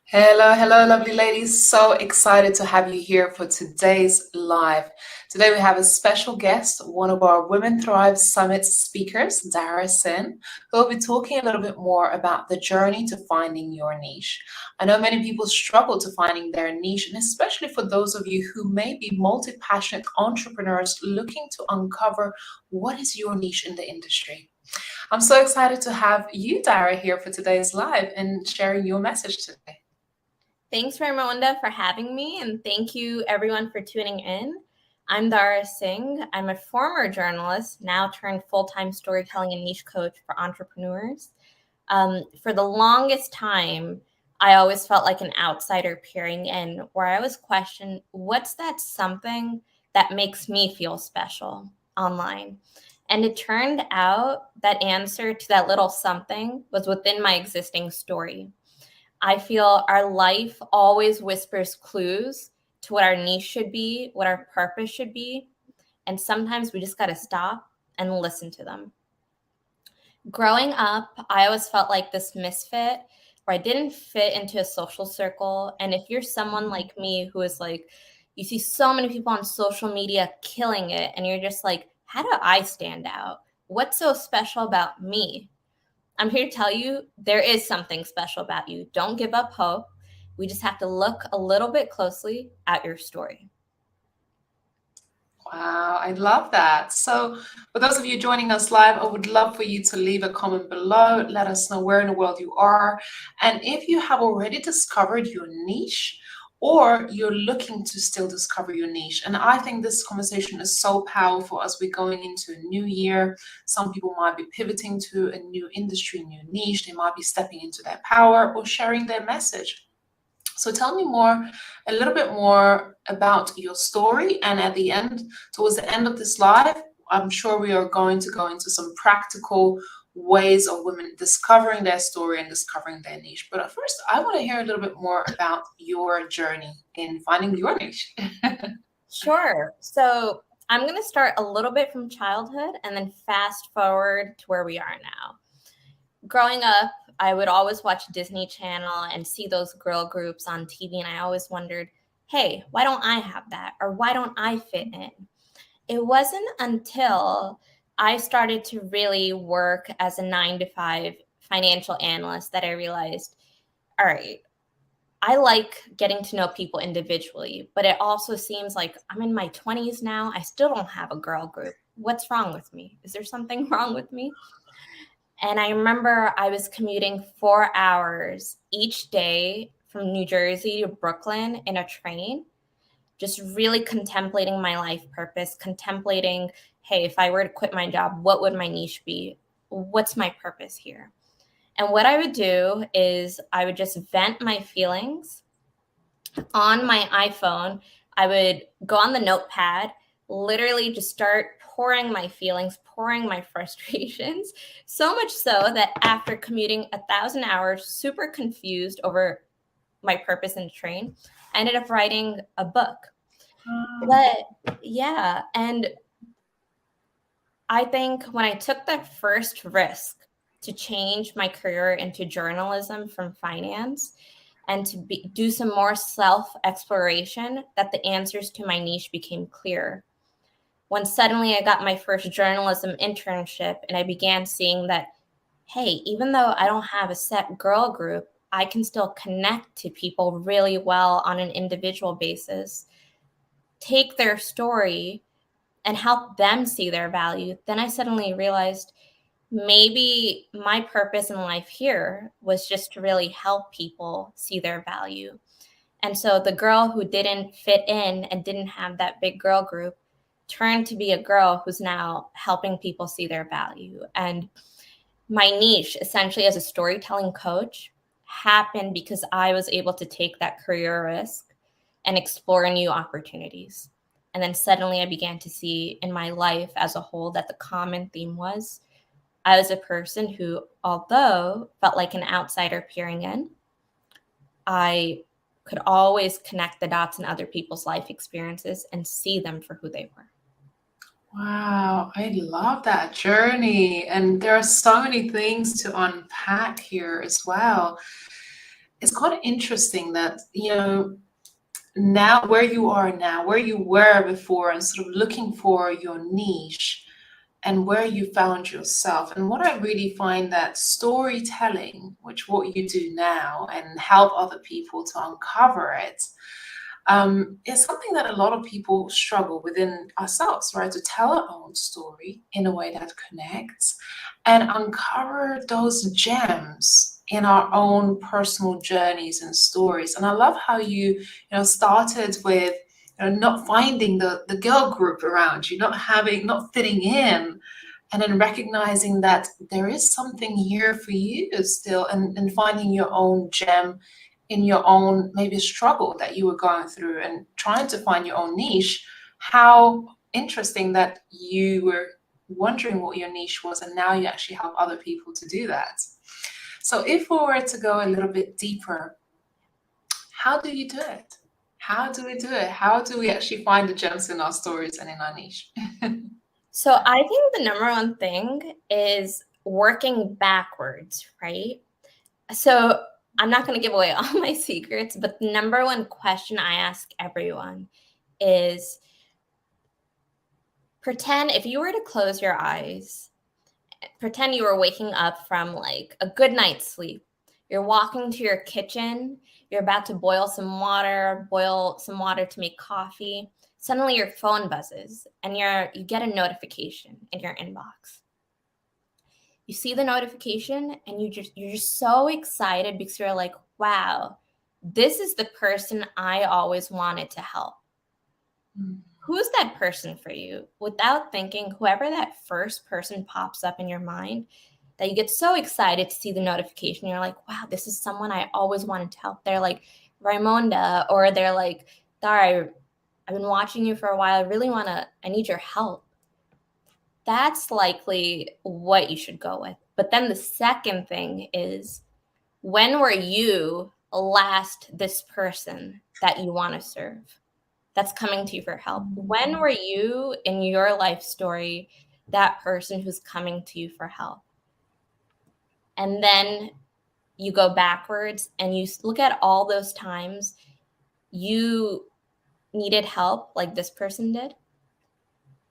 Hello, hello, lovely ladies. So excited to have you here for today's live. Today we have a special guest, one of our Women Thrive Summit speakers, Dhara Singh, who will be talking a little bit more about the journey to finding your niche. I know many people struggle to finding their niche, and especially for those of you who may be multi-passionate entrepreneurs looking to uncover what is your niche in the industry. I'm so excited to have you, Dhara, here for today's live and sharing your message today. Thanks, Ramonda, for having me, and thank you, everyone, for tuning in. I'm Dhara Singh. I'm a former journalist, now turned full-time storytelling and niche coach for entrepreneurs. For the longest time, I always felt like an outsider peering in, where I always questioned, what's that something that makes me feel special online? And it turned out that answer to that little something was within my existing story. I feel our life always whispers clues to what our niche should be, what our purpose should be. And sometimes we just got to stop and listen to them. Growing up, I always felt like this misfit where I didn't fit into a social circle. And if you're someone like me who is like, you see so many people on social media killing it, and you're just like, how do I stand out? What's so special about me? I'm here to tell you there is something special about you. Don't give up hope. We just have to look a little bit closely at your story. Wow, I love that. So, for those of you joining us live, I would love for you to leave a comment below. Let us know where in the world you are. And if you have already discovered your niche, or you're looking to still discover your niche. And I think this conversation is so powerful as we're going into a new year. Some people might be pivoting to a new industry, new niche. They might be stepping into their power or sharing their message. So tell me a little bit more about your story. And at the end, towards the end of this live, I'm sure we are going to go into some practical ways of women discovering their story and discovering their niche. But first, I want to hear a little bit more about your journey in finding your niche. Sure. So I'm going to start a little bit from childhood and then fast forward to where we are now. Growing up, I would always watch Disney Channel and see those girl groups on TV. And I always wondered, hey, why don't I have that? Or why don't I fit in? It wasn't until I started to really work as a 9 to 5 financial analyst that I realized, all right, I like getting to know people individually, but it also seems like I'm in my 20s now. I still don't have a girl group. What's wrong with me? Is there something wrong with me? And I remember I was commuting 4 hours each day from New Jersey to Brooklyn in a train, just really contemplating my life purpose, contemplating, hey, if I were to quit my job, what would my niche be? What's my purpose here? And what I would do is I would just vent my feelings on my iPhone. I would go on the notepad, literally just start pouring my feelings, pouring my frustrations, so much so that after commuting 1,000 hours, super confused over my purpose in the train, I ended up writing a book. But yeah, and I think when I took the first risk to change my career into journalism from finance and to do some more self-exploration, that the answers to my niche became clear. When suddenly I got my first journalism internship and I began seeing that, hey, even though I don't have a set girl group, I can still connect to people really well on an individual basis, take their story and help them see their value, then I suddenly realized maybe my purpose in life here was just to really help people see their value. And so the girl who didn't fit in and didn't have that big girl group turned to be a girl who's now helping people see their value. And my niche, essentially as a storytelling coach, happened because I was able to take that career risk and explore new opportunities. And then suddenly I began to see in my life as a whole that the common theme was I was a person who, although felt like an outsider peering in, I could always connect the dots in other people's life experiences and see them for who they were. Wow, I love that journey. And there are so many things to unpack here as well. it's kind of interesting that, now where you are now, where you were before, and sort of looking for your niche and where you found yourself. And what I really find that storytelling, which what you do now and help other people to uncover it, is something that a lot of people struggle within ourselves, right? To tell our own story in a way that connects and uncover those gems in our own personal journeys and stories. And I love how started with not finding the girl group around you, not fitting in, and then recognizing that there is something here for you still, and finding your own gem in your own maybe struggle that you were going through and trying to find your own niche. How interesting that you were wondering what your niche was, and now you actually help other people to do that. So if we were to go a little bit deeper, how do you do it? How do we do it? How do we actually find the gems in our stories and in our niche? So I think the number one thing is working backwards, right? So I'm not going to give away all my secrets, but the number one question I ask everyone is, pretend if you were to close your eyes, pretend you were waking up from like a good night's sleep. You're walking to your kitchen, you're about to boil some water to make coffee. Suddenly your phone buzzes and you get a notification in your inbox. You see the notification and you're just so excited because you're like, wow, this is the person I always wanted to help. Who's that person for you? Without thinking, whoever that first person pops up in your mind, that you get so excited to see the notification. You're like, wow, this is someone I always wanted to help. They're like Raimonda, or they're like, Dhara, I've been watching you for a while. I need your help. That's likely what you should go with. But then the second thing is, when were you last this person that you want to serve, that's coming to you for help? When were you in your life story that person who's coming to you for help? And then you go backwards and you look at all those times you needed help like this person did.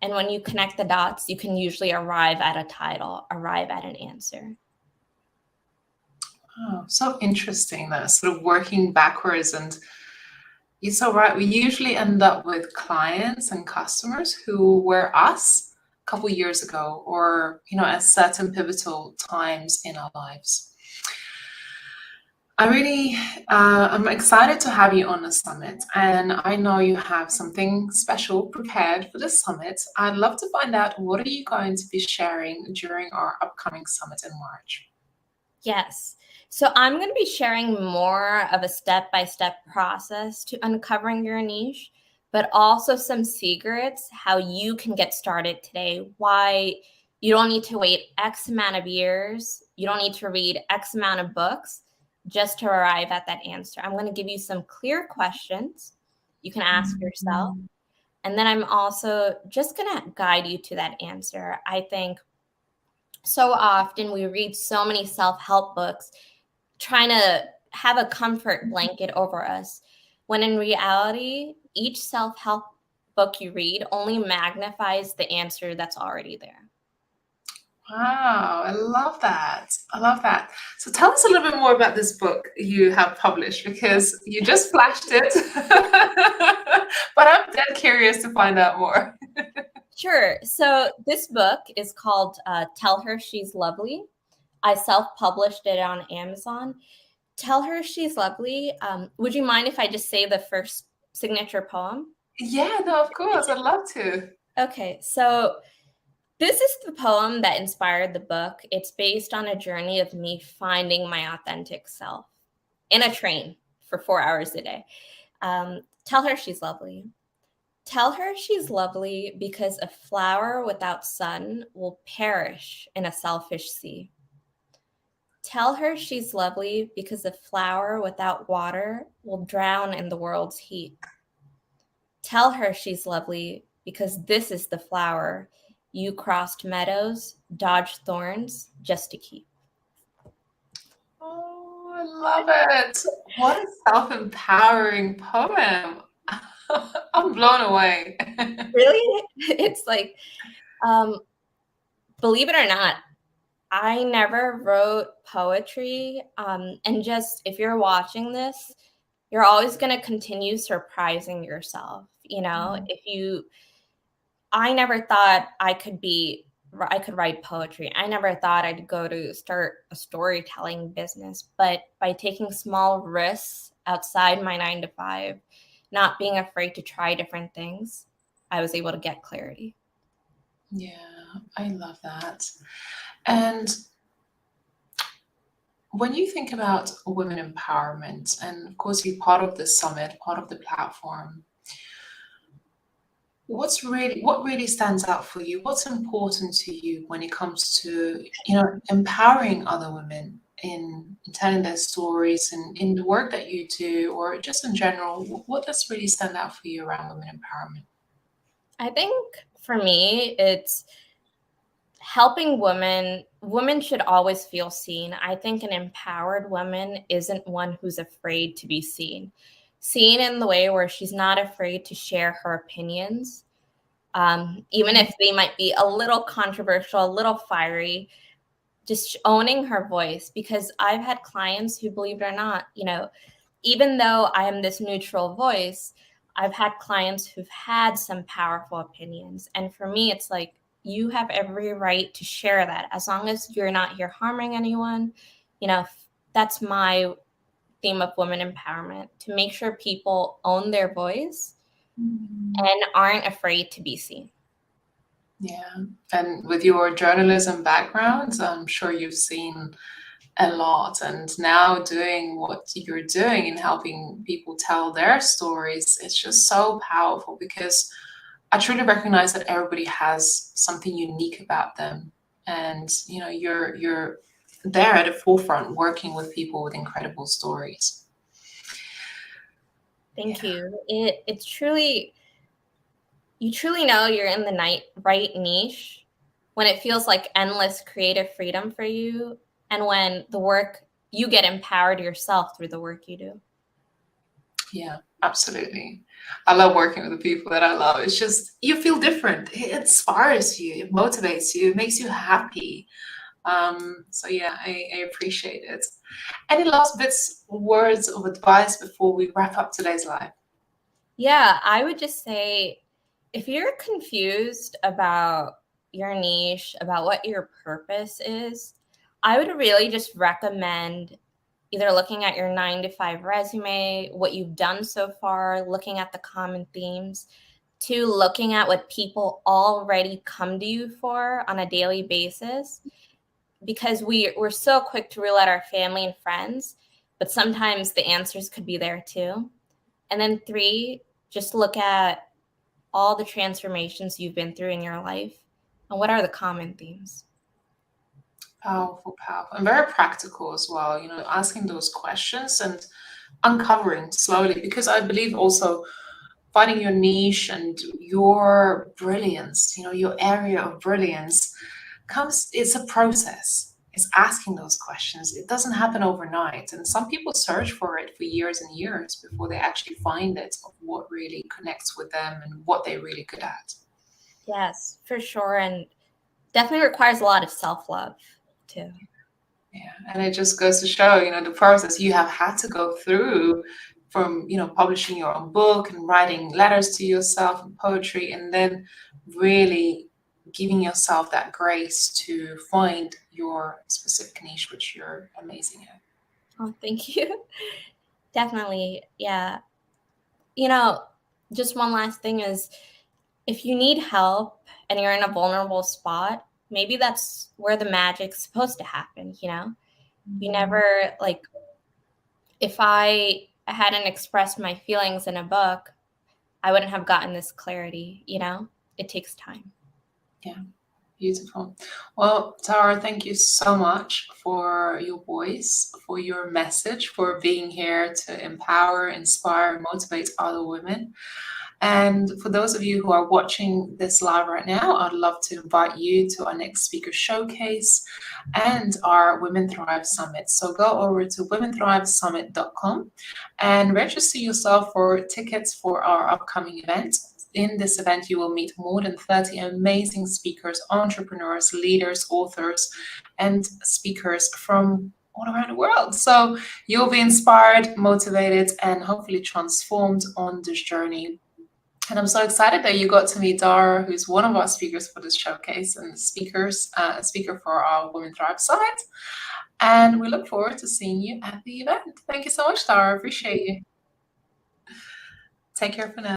And when you connect the dots, you can usually arrive at a title, arrive at an answer. Oh, so interesting, that sort of working backwards. And you're so right. We usually end up with clients and customers who were us a couple years ago, or at certain pivotal times in our lives. I'm excited to have you on the summit, and I know you have something special prepared for the summit. I'd love to find out, what are you going to be sharing during our upcoming summit in March? Yes. So I'm going to be sharing more of a step-by-step process to uncovering your niche, but also some secrets, how you can get started today, why you don't need to wait X amount of years, you don't need to read X amount of books just to arrive at that answer. I'm going to give you some clear questions you can ask yourself. And then I'm also just going to guide you to that answer. I think so often we read so many self-help books trying to have a comfort blanket over us, when in reality, each self-help book you read only magnifies the answer that's already there. Wow, I love that. I love that. So tell us a little bit more about this book you have published, because you just flashed it, but I'm dead curious to find out more. Sure. So this book is called Tell Her She's Lovely. I self-published it on Amazon. Tell Her She's Lovely. Would you mind if I just say the first signature poem? Yeah, no, of course. I'd love to. Okay, so this is the poem that inspired the book. It's based on a journey of me finding my authentic self in a train for 4 hours a day. Tell her she's lovely. Tell her she's lovely because a flower without sun will perish in a selfish sea. Tell her she's lovely because a flower without water will drown in the world's heat. Tell her she's lovely because this is the flower you crossed meadows, dodged thorns just to keep. Oh, I love it. What a self-empowering poem. I'm blown away. Really? It's like, believe it or not, I never wrote poetry. And just if you're watching this, you're always going to continue surprising yourself. I never thought I could write poetry. I never thought I'd go to start a storytelling business. But by taking small risks outside my 9 to 5, not being afraid to try different things, I was able to get clarity. Yeah, I love that. And when you think about women empowerment, and of course you're part of the summit, part of the platform, what really stands out for you? What's important to you when it comes to, empowering other women in telling their stories and in the work that you do, or just in general? What does really stand out for you around women empowerment? I think for me, it's helping women. Women should always feel seen. I think an empowered woman isn't one who's afraid to be seen. Seen in the way where she's not afraid to share her opinions, even if they might be a little controversial, a little fiery, just owning her voice. Because I've had clients who, believe it or not, even though I am this neutral voice, I've had clients who've had some powerful opinions. And for me, it's like, you have every right to share that as long as you're not here harming anyone. That's my theme of women empowerment, to make sure people own their voice and aren't afraid to be seen. Yeah. And with your journalism background, I'm sure you've seen a lot. And now doing what you're doing and helping people tell their stories, it's just so powerful, because I truly recognize that everybody has something unique about them. And you're there at the forefront working with people with incredible stories. Thank you. It's truly, you truly know you're in the right niche when it feels like endless creative freedom for you, and when you get empowered yourself through the work you do. Yeah, absolutely. I love working with the people that I love. It's just, you feel different. It inspires you, it motivates you, it makes you happy. So yeah, I appreciate it. Any last words of advice before we wrap up today's live? Yeah, I would just say, if you're confused about your niche, about what your purpose is, I would really just recommend either looking at your 9 to 5 resume, what you've done so far, looking at the common themes, to looking at what people already come to you for on a daily basis. Because we're so quick to rule out our family and friends, but sometimes the answers could be there too. And then 3, just look at all the transformations you've been through in your life and what are the common themes. Powerful, powerful, and very practical as well. Asking those questions and uncovering slowly, because I believe also finding your niche and your brilliance, your area of brilliance it's a process. It's asking those questions. It doesn't happen overnight. And some people search for it for years and years before they actually find it, of what really connects with them and what they're really good at. Yes, for sure. And definitely requires a lot of self-love too. Yeah. And it just goes to show, the process you have had to go through, from, publishing your own book and writing letters to yourself and poetry, and then really giving yourself that grace to find your specific niche, which you're amazing at. Oh, thank you. Definitely. Yeah. Just one last thing is, if you need help and you're in a vulnerable spot, maybe that's where the magic's supposed to happen. You never, if I hadn't expressed my feelings in a book, I wouldn't have gotten this clarity. It takes time. Yeah. Beautiful. Well, Tara, thank you so much for your voice, for your message, for being here to empower, inspire, and motivate other women. And for those of you who are watching this live right now, I'd love to invite you to our next speaker showcase and our Women Thrive Summit. So go over to womenthrivesummit.com and register yourself for tickets for our upcoming event. In this event, you will meet more than 30 amazing speakers, entrepreneurs, leaders, authors, and speakers from all around the world. So you'll be inspired, motivated, and hopefully transformed on this journey. And I'm so excited that you got to meet Dhara, who's one of our speakers for this showcase and a speaker for our Women Thrive Summit. And we look forward to seeing you at the event. Thank you so much, Dhara. Appreciate you. Take care for now.